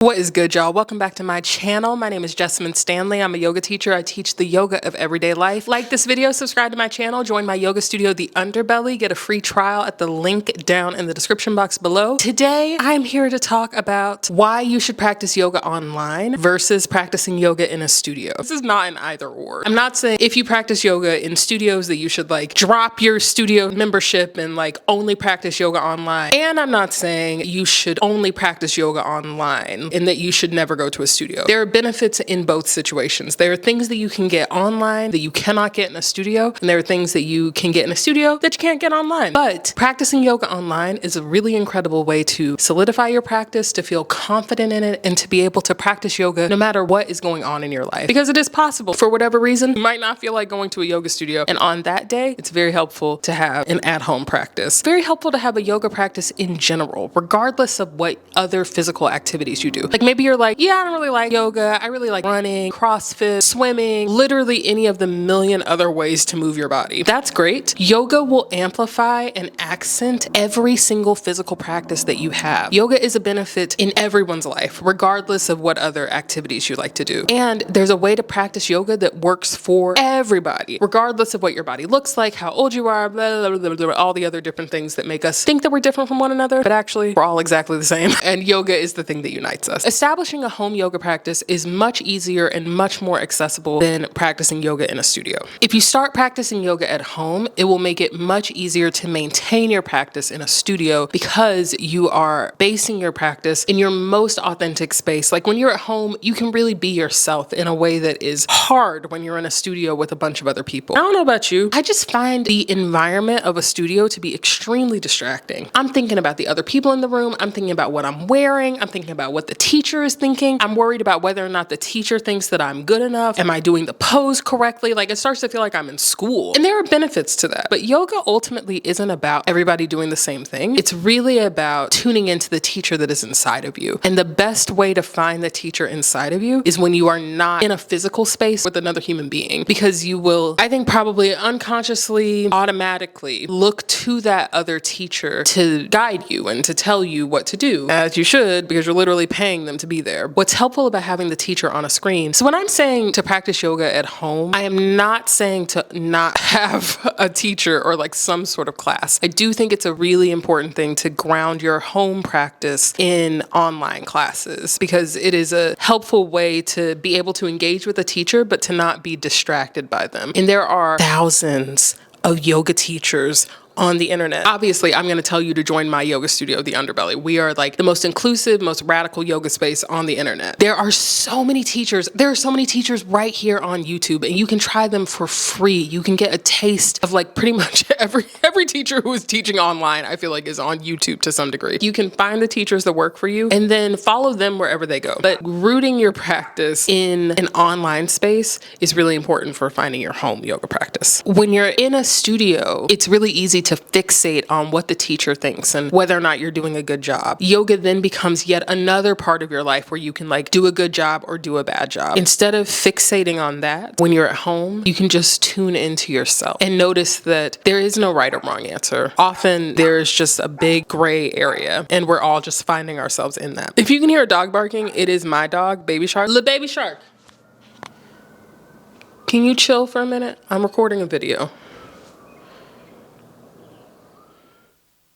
What is good, y'all? Welcome back to my channel. My name is Jessamine Stanley. I'm a yoga teacher. I teach the yoga of everyday life. Like this video, subscribe to my channel, join my yoga studio, The Underbelly, get a free trial at the link down in the description box below. Today, I'm here to talk about why you should practice yoga online versus practicing yoga in a studio. This is not an either or. I'm not saying if you practice yoga in studios that you should like drop your studio membership and like only practice yoga online. And I'm not saying you should only practice yoga online and that you should never go to a studio. There are benefits in both situations. There are things that you can get online that you cannot get in a studio, and there are things that you can get in a studio that you can't get online. But practicing yoga online is a really incredible way to solidify your practice, to feel confident in it, and to be able to practice yoga no matter what is going on in your life. Because it is possible, for whatever reason, you might not feel like going to a yoga studio, and on that day, it's very helpful to have an at-home practice. Very helpful to have a yoga practice in general, regardless of what other physical activities you do. Like maybe you're like, yeah, I don't really like yoga. I really like running, CrossFit, swimming, literally any of the million other ways to move your body. That's great. Yoga will amplify and accent every single physical practice that you have. Yoga is a benefit in everyone's life, regardless of what other activities you like to do. And there's a way to practice yoga that works for everybody, regardless of what your body looks like, how old you are, blah, blah, blah, blah, all the other different things that make us think that we're different from one another, but actually we're all exactly the same. And yoga is the thing that unites us. Establishing a home yoga practice is much easier and much more accessible than practicing yoga in a studio. If you start practicing yoga at home, it will make it much easier to maintain your practice in a studio because you are basing your practice in your most authentic space. Like when you're at home, you can really be yourself in a way that is hard when you're in a studio with a bunch of other people. I don't know about you, I just find the environment of a studio to be extremely distracting. I'm thinking about the other people in the room, I'm thinking about what I'm wearing, I'm thinking about what the teacher is thinking. I'm worried about whether or not the teacher thinks that I'm good enough. Am I doing the pose correctly? Like it starts to feel like I'm in school. And there are benefits to that. But yoga ultimately isn't about everybody doing the same thing. It's really about tuning into the teacher that is inside of you. And the best way to find the teacher inside of you is when you are not in a physical space with another human being. Because you will, I think, probably unconsciously, automatically look to that other teacher to guide you and to tell you what to do, as you should, because you're literally paying them to be there. What's helpful about having the teacher on a screen? So when I'm saying to practice yoga at home, I am not saying to not have a teacher or like some sort of class. I do think it's a really important thing to ground your home practice in online classes because it is a helpful way to be able to engage with a teacher but to not be distracted by them. And there are thousands of yoga teachers on the internet. Obviously, I'm going to tell you to join my yoga studio, The Underbelly. We are like the most inclusive, most radical yoga space on the internet. There are so many teachers. There are so many teachers right here on YouTube, and you can try them for free. You can get a taste of like pretty much every teacher who is teaching online, I feel like is on YouTube to some degree. You can find the teachers that work for you and then follow them wherever they go. But rooting your practice in an online space is really important for finding your home yoga practice. When you're in a studio, it's really easy to fixate on what the teacher thinks and whether or not you're doing a good job. Yoga then becomes yet another part of your life where you can like do a good job or do a bad job. Instead of fixating on that, when you're at home, you can just tune into yourself and notice that there is no right or wrong answer. Often there's just a big gray area and we're all just finding ourselves in that. If you can hear a dog barking, it is my dog, Baby Shark. Little Baby Shark. Can you chill for a minute? I'm recording a video.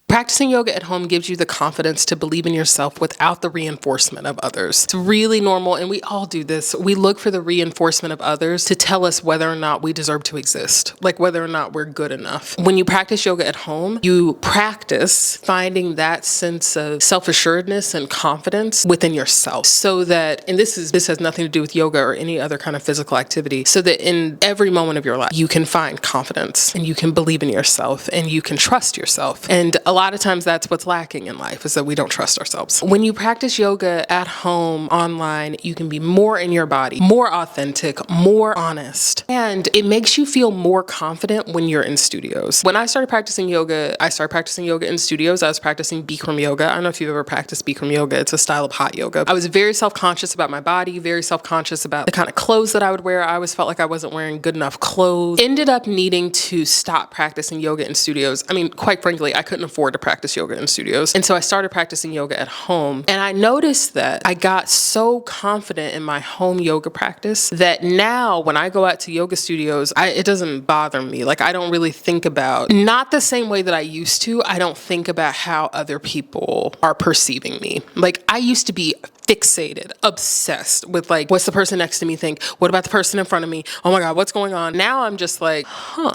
Practicing yoga at home gives you the confidence to believe in yourself without the reinforcement of others. It's really normal, and we all do this. We look for the reinforcement of others to tell us whether or not we deserve to exist, like whether or not we're good enough. When you practice yoga at home, you practice finding that sense of self-assuredness and confidence within yourself so that, and this has nothing to do with yoga or any other kind of physical activity, so that in every moment of your life, you can find confidence and you can believe in yourself and you can trust yourself. And a lot of times that's what's lacking in life is that we don't trust ourselves. When you practice yoga at home, online, you can be more in your body, more authentic, more honest, and it makes you feel more confident when you're in studios. When I started practicing yoga in studios. I was practicing Bikram yoga. I don't know if you've ever practiced Bikram yoga. It's a style of hot yoga. I was very self-conscious about my body, very self-conscious about the kind of clothes that I would wear. I always felt like I wasn't wearing good enough clothes. Ended up needing to stop practicing yoga in studios. I mean, quite frankly, I couldn't afford to practice yoga in studios. And so I started practicing yoga at home. And I noticed that I got so confident in my home yoga practice that now when I go out to yoga studios, it doesn't bother me. Like, I don't really think about, not the same way that I used to, I don't think about how other people are perceiving me. Like, I used to be fixated, obsessed with like, what's the person next to me think? What about the person in front of me? Oh my God, what's going on? Now I'm just like,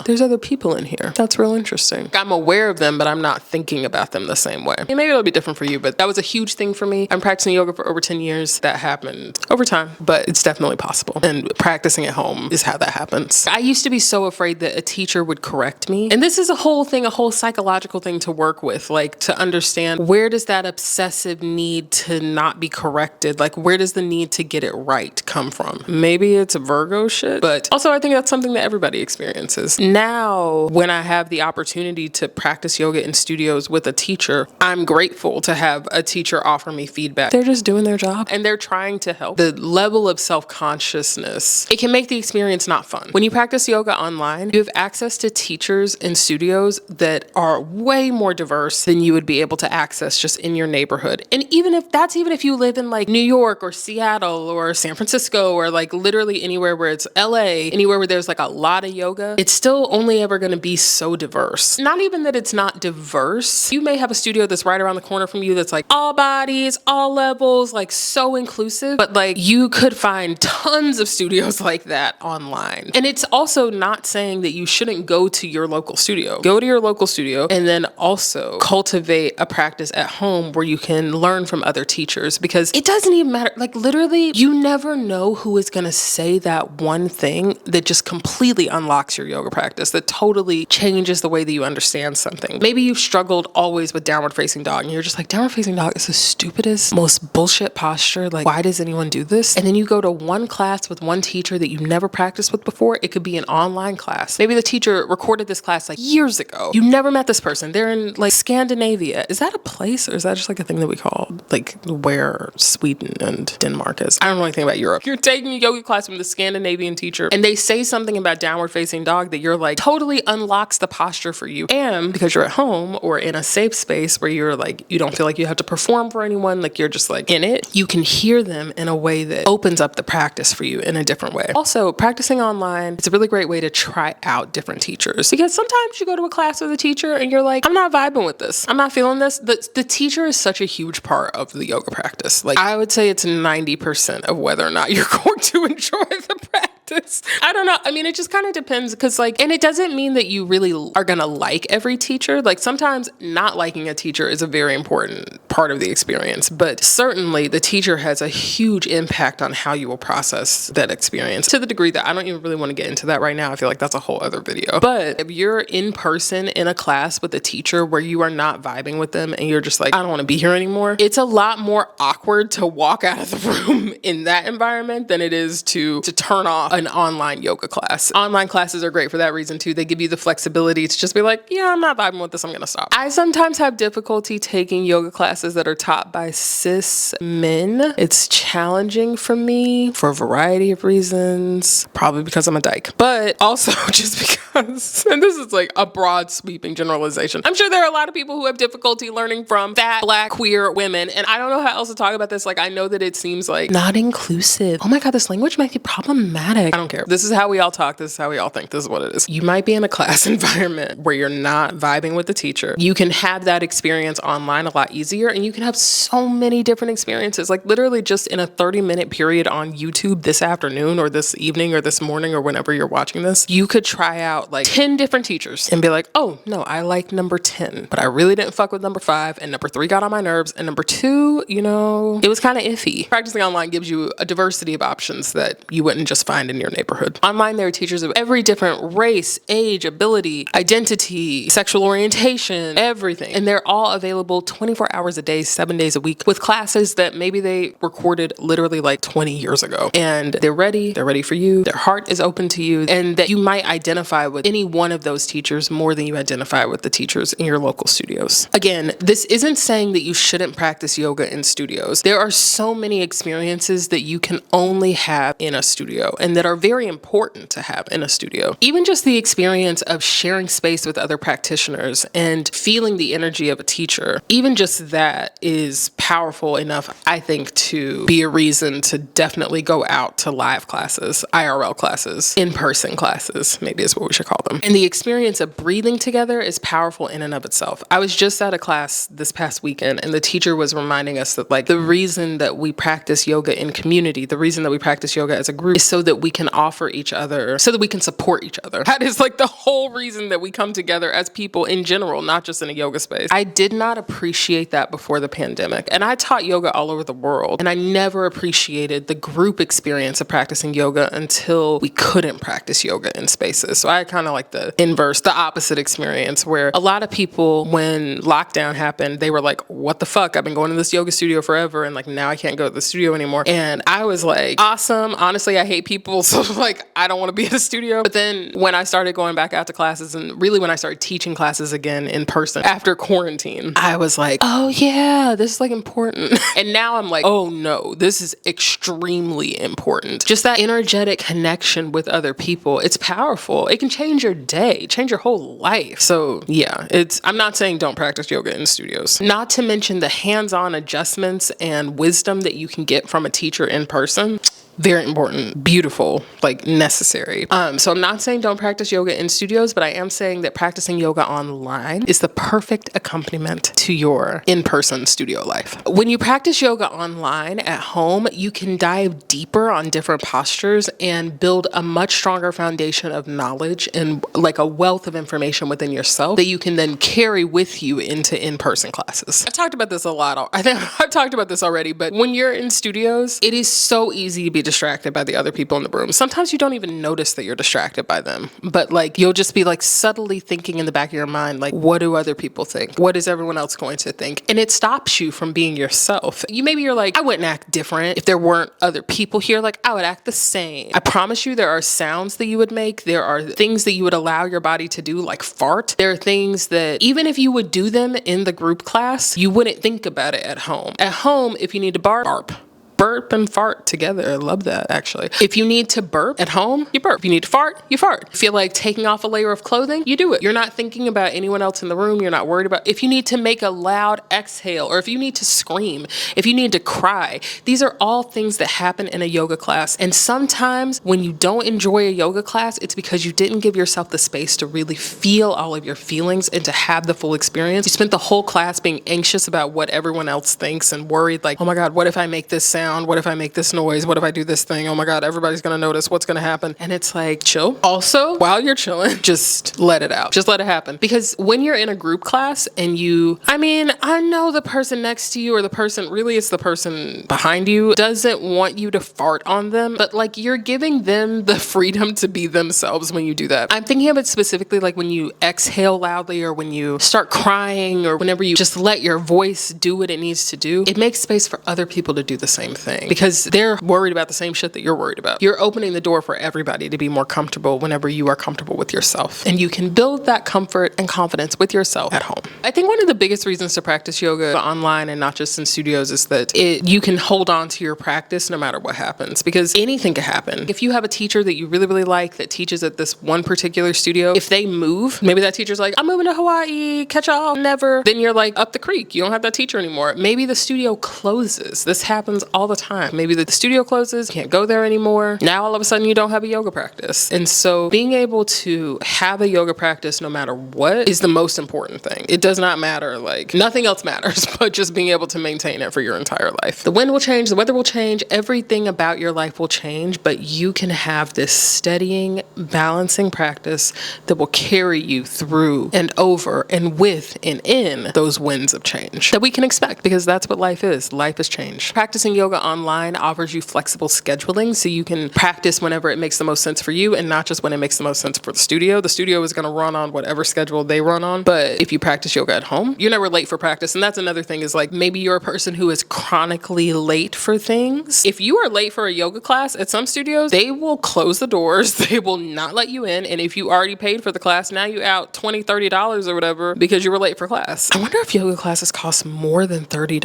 there's other people in here. That's real interesting. I'm aware of them, but I'm not thinking about them the same way. And maybe it'll be different for you, but that was a huge thing for me. I'm practicing yoga for over 10 years. That happened over time, but it's definitely possible. And practicing at home is how that happens. I used to be so afraid that a teacher would correct me. And this is a whole thing, a whole psychological thing to work with, like to understand, where does that obsessive need to not be corrected? Like, where does the need to get it right come from? Maybe it's a Virgo shit, but also I think that's something that everybody experiences. Now, when I have the opportunity to practice yoga in studios with a teacher, I'm grateful to have a teacher offer me feedback. They're just doing their job and they're trying to help. The level of self-consciousness, it can make the experience not fun. When you practice yoga online, you have access to teachers in studios that are way more diverse than you would be able to access just in your neighborhood. And even if you live in like New York or Seattle or San Francisco or like literally anywhere where it's LA, anywhere where there's like a lot of yoga, it's still only ever going to be so diverse. Not even that it's not diverse. You may have a studio that's right around the corner from you that's like all bodies, all levels, like so inclusive, but like you could find tons of studios like that online. And it's also not saying that you shouldn't go to your local studio. Go to your local studio and then also cultivate a practice at home where you can learn from other teachers, because it doesn't even matter. Like literally, you never know who is going to say that one thing that just completely unlocks your yoga practice, that totally changes the way that you understand something. Maybe you've struggled always with downward facing dog and you're just like, downward facing dog is the stupidest, most bullshit posture. Like, why does anyone do this? And then you go to one class with one teacher that you never practiced with before. It could be an online class. Maybe the teacher recorded this class like years ago. You never met this person. They're in like Scandinavia. Is that a place or is that just like a thing that we call like where Sweden and Denmark is? I don't know anything about Europe. You're taking a yoga class from the Scandinavian teacher and they say something about downward facing dog that you're like totally unlocks the posture for you. And because you're at home or in a safe space where you're like, you don't feel like you have to perform for anyone, like you're just like in it, you can hear them in a way that opens up the practice for you in a different way. Also, practicing online, it's a really great way to try out different teachers, because sometimes you go to a class with a teacher and you're like, I'm not vibing with this. I'm not feeling this. The teacher is such a huge part of the yoga practice. Like, I would say it's 90% of whether or not you're going to enjoy the practice. I don't know. I mean, it just kind of depends, because like, and it doesn't mean that you really are going to like every teacher. Like sometimes not liking a teacher is a very important part of the experience, but certainly the teacher has a huge impact on how you will process that experience, to the degree that I don't even really want to get into that right now. I feel like that's a whole other video. But if you're in person in a class with a teacher where you are not vibing with them and you're just like, I don't want to be here anymore, it's a lot more awkward to walk out of the room in that environment than it is to turn off an online yoga class. Online classes are great for that reason too. They give you the flexibility to just be like, yeah, I'm not vibing with this, I'm gonna stop. I sometimes have difficulty taking yoga classes that are taught by cis men. It's challenging for me for a variety of reasons, probably because I'm a dyke, but also just because, and this is like a broad sweeping generalization, I'm sure there are a lot of people who have difficulty learning from fat, black, queer women, and I don't know how else to talk about this. Like, I know that it seems like not inclusive. Oh my God, this language might be problematic. I don't care. This is how we all talk. This is how we all think. This is what it is. You might be in a class environment where you're not vibing with the teacher. You can have that experience online a lot easier, and you can have so many different experiences. Like literally just in a 30-minute period on YouTube this afternoon or this evening or this morning or whenever you're watching this, you could try out like 10 different teachers and be like, oh no, I like number 10, but I really didn't fuck with number 5, and number 3 got on my nerves, and number 2, you know, it was kind of iffy. Practicing online gives you a diversity of options that you wouldn't just find in your neighborhood. Online, there are teachers of every different race, age, ability, identity, sexual orientation, everything. And they're all available 24 hours a day, 7 days a week, with classes that maybe they recorded literally like 20 years ago. And they're ready for you. Their heart is open to you, and that you might identify with any one of those teachers more than you identify with the teachers in your local studios. Again, this isn't saying that you shouldn't practice yoga in studios. There are so many experiences that you can only have in a studio and that are are very important to have in a studio. Even just the experience of sharing space with other practitioners and feeling the energy of a teacher, even just that is powerful enough, I think, to be a reason to definitely go out to live classes, IRL classes, in-person classes, maybe is what we should call them. And the experience of breathing together is powerful in and of itself. I was just at a class this past weekend, and the teacher was reminding us that like the reason that we practice yoga in community, the reason that we practice yoga as a group is so that we can offer each other, so that we can support each other. That is like the whole reason that we come together as people in general, not just in a yoga space. I did not appreciate that before the pandemic, and I taught yoga all over the world, and I never appreciated the group experience of practicing yoga until we couldn't practice yoga in spaces. So I kind of like the inverse, the opposite experience, where a lot of people, when lockdown happened, they were like, what the fuck? I've been going to this yoga studio forever, and like now I can't go to the studio anymore. And I was like, awesome. Honestly, I hate people, so like I don't want to be at a studio. But then when I started going back out to classes, and really when I started teaching classes again in person after quarantine, I was like, oh yeah, this is like important. And now I'm like, oh no, this is extremely important. Just that energetic connection with other people, it's powerful. It can change your day, change your whole life. So yeah, I'm not saying don't practice yoga in studios. Not to mention the hands-on adjustments and wisdom that you can get from a teacher in person. Very important, beautiful, like necessary. So I'm not saying don't practice yoga in studios, but I am saying that practicing yoga online is the perfect accompaniment to your in-person studio life. When you practice yoga online at home, you can dive deeper on different postures and build a much stronger foundation of knowledge and like a wealth of information within yourself that you can then carry with you into in-person classes. I've talked about this a lot. I think I've talked about this already, but when you're in studios, it is so easy to be distracted by the other people in the room. Sometimes you don't even notice that you're distracted by them, but like you'll just be like subtly thinking in the back of your mind, like, what do other people think? What is everyone else going to think? And it stops you from being yourself. You're like, I wouldn't act different if there weren't other people here. Like I would act the same. I promise you there are sounds that you would make. There are things that you would allow your body to do, like fart. There are things that even if you would do them in the group class, you wouldn't think about it at home. At home, if you need to barp. Burp and fart together. I love that, actually. If you need to burp at home, you burp. If you need to fart, you fart. Feel like taking off a layer of clothing, you do it. You're not thinking about anyone else in the room. You're not worried about if you need to make a loud exhale or if you need to scream, if you need to cry. These are all things that happen in a yoga class. And sometimes when you don't enjoy a yoga class, it's because you didn't give yourself the space to really feel all of your feelings and to have the full experience. You spent the whole class being anxious about what everyone else thinks and worried like, oh my God, what if I make this sound? What if I make this noise? What if I do this thing? Oh my God, everybody's gonna notice. What's gonna happen? And it's like, chill. Also, while you're chilling, just let it out. Just let it happen. Because when you're in a group class and I know the person next to you or it's the person behind you doesn't want you to fart on them, but like you're giving them the freedom to be themselves when you do that. I'm thinking of it specifically like when you exhale loudly or when you start crying or whenever you just let your voice do what it needs to do. It makes space for other people to do the same thing because they're worried about the same shit that you're worried about. You're opening the door for everybody to be more comfortable whenever you are comfortable with yourself. And you can build that comfort and confidence with yourself at home. I think one of the biggest reasons to practice yoga online and not just in studios is that you can hold on to your practice no matter what happens because anything can happen. If you have a teacher that you really, really like that teaches at this one particular studio, if they move, maybe that teacher's like, I'm moving to Hawaii, catch y'all, never. Then you're like up the creek. You don't have that teacher anymore. Maybe the studio closes. This happens all the time. Maybe the studio closes, you can't go there anymore. Now all of a sudden you don't have a yoga practice. And so being able to have a yoga practice no matter what is the most important thing. It does not matter, like nothing else matters, but just being able to maintain it for your entire life. The wind will change, the weather will change, everything about your life will change, but you can have this steadying, balancing practice that will carry you through and over and with and in those winds of change that we can expect because that's what life is. Life is change. Practicing yoga online offers you flexible scheduling so you can practice whenever it makes the most sense for you and not just when it makes the most sense for the studio. The studio is going to run on whatever schedule they run on. But if you practice yoga at home, you're never late for practice. And that's another thing is like maybe you're a person who is chronically late for things. If you are late for a yoga class at some studios, they will close the doors. They will not let you in. And if you already paid for the class, now you out $20, $30 or whatever because you were late for class. I wonder if yoga classes cost more than $30.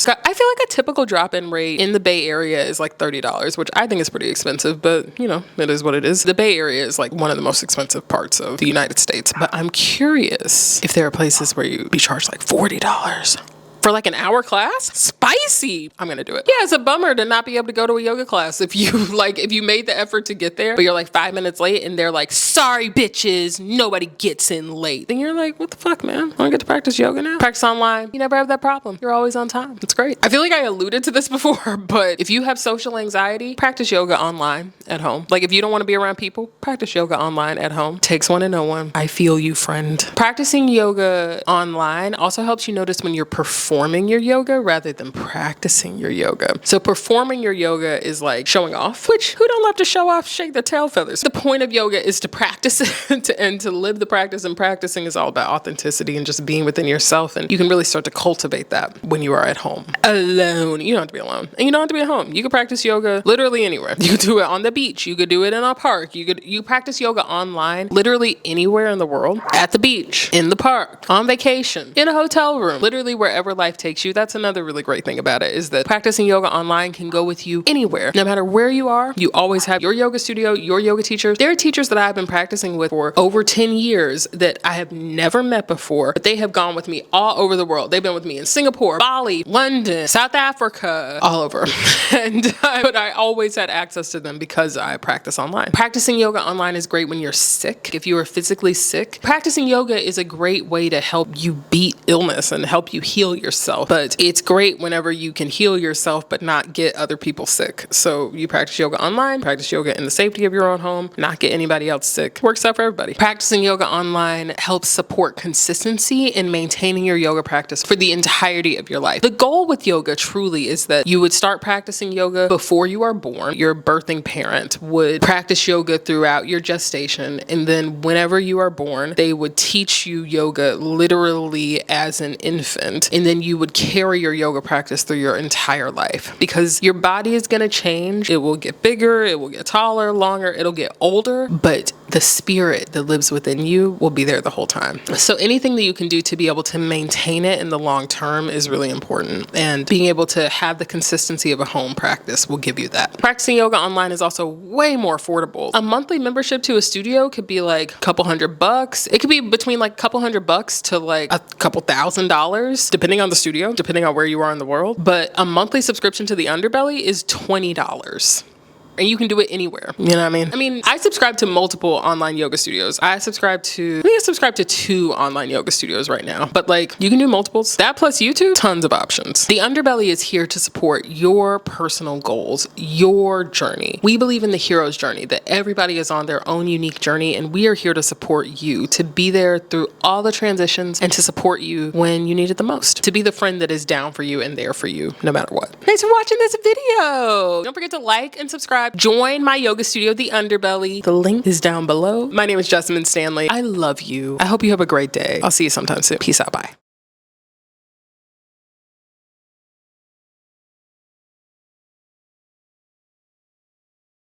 I feel like a typical drop-in rate in the Bay Area is like $30, which I think is pretty expensive, but you know, it is what it is. The Bay Area is like one of the most expensive parts of the United States, but I'm curious if there are places where you be charged like $40 for like an hour class. Spicy. I'm gonna do it. Yeah, it's a bummer to not be able to go to a yoga class if you made the effort to get there, but you're like 5 minutes late and they're like, sorry bitches, nobody gets in late. Then you're like, what the fuck, man? I don't get to practice yoga now? Practice online. You never have that problem. You're always on time. It's great. I feel like I alluded to this before, but if you have social anxiety, practice yoga online at home. Like if you don't want to be around people, practice yoga online at home. Takes one to know one. I feel you, friend. Practicing yoga online also helps you notice when you're performing your yoga rather than practicing your yoga. So performing your yoga is like showing off, which who don't love to show off, shake their tail feathers. The point of yoga is to practice it and to live the practice, and practicing is all about authenticity and just being within yourself. And you can really start to cultivate that when you are at home alone. You don't have to be alone, and you don't have to be at home. You can practice yoga literally anywhere. You could do it on the beach. You could do it in a park. You practice yoga online literally anywhere in the world, at the beach, in the park, on vacation, in a hotel room, literally wherever life takes you. That's another really great thing about it, is that practicing yoga online can go with you anywhere. No matter where you are, you always have your yoga studio, your yoga teachers. There are teachers that I've been practicing with for over 10 years that I have never met before, but they have gone with me all over the world. They've been with me in Singapore, Bali, London, South Africa, all over. But I always had access to them because I practice online. Practicing yoga online is great when you're sick. If you are physically sick, practicing yoga is a great way to help you beat illness and help you heal yourself. But it's great whenever you can heal yourself but not get other people sick. So you practice yoga online, practice yoga in the safety of your own home, not get anybody else sick. Works out for everybody. Practicing yoga online helps support consistency in maintaining your yoga practice for the entirety of your life. The goal with yoga truly is that you would start practicing yoga before you are born. Your birthing parent would practice yoga throughout your gestation, and then whenever you are born, they would teach you yoga literally as an infant, and then you would carry your yoga practice through your entire life, because your body is going to change. It will get bigger, it will get taller, longer, it'll get older, but the spirit that lives within you will be there the whole time. So anything that you can do to be able to maintain it in the long term is really important, and being able to have the consistency of a home practice will give you that. Practicing yoga online is also way more affordable. A monthly membership to a studio could be like a couple $100. It could be between like a couple $100 to like a couple $1,000, depending on the studio, depending on where you are in the world. But a monthly subscription to the Underbelly is $20. And you can do it anywhere. You know what I mean? I subscribe to multiple online yoga studios. I subscribe to 2 online yoga studios right now. But like, you can do multiples. That plus YouTube, tons of options. The Underbelly is here to support your personal goals, your journey. We believe in the hero's journey, that everybody is on their own unique journey, and we are here to support you, to be there through all the transitions, and to support you when you need it the most. To be the friend that is down for you and there for you, no matter what. Thanks for watching this video. Don't forget to like and subscribe. Join my yoga studio, The Underbelly. The link is down below. My name is Jessamyn Stanley. I love you. I hope you have a great day. I'll see you sometime soon. Peace out. Bye.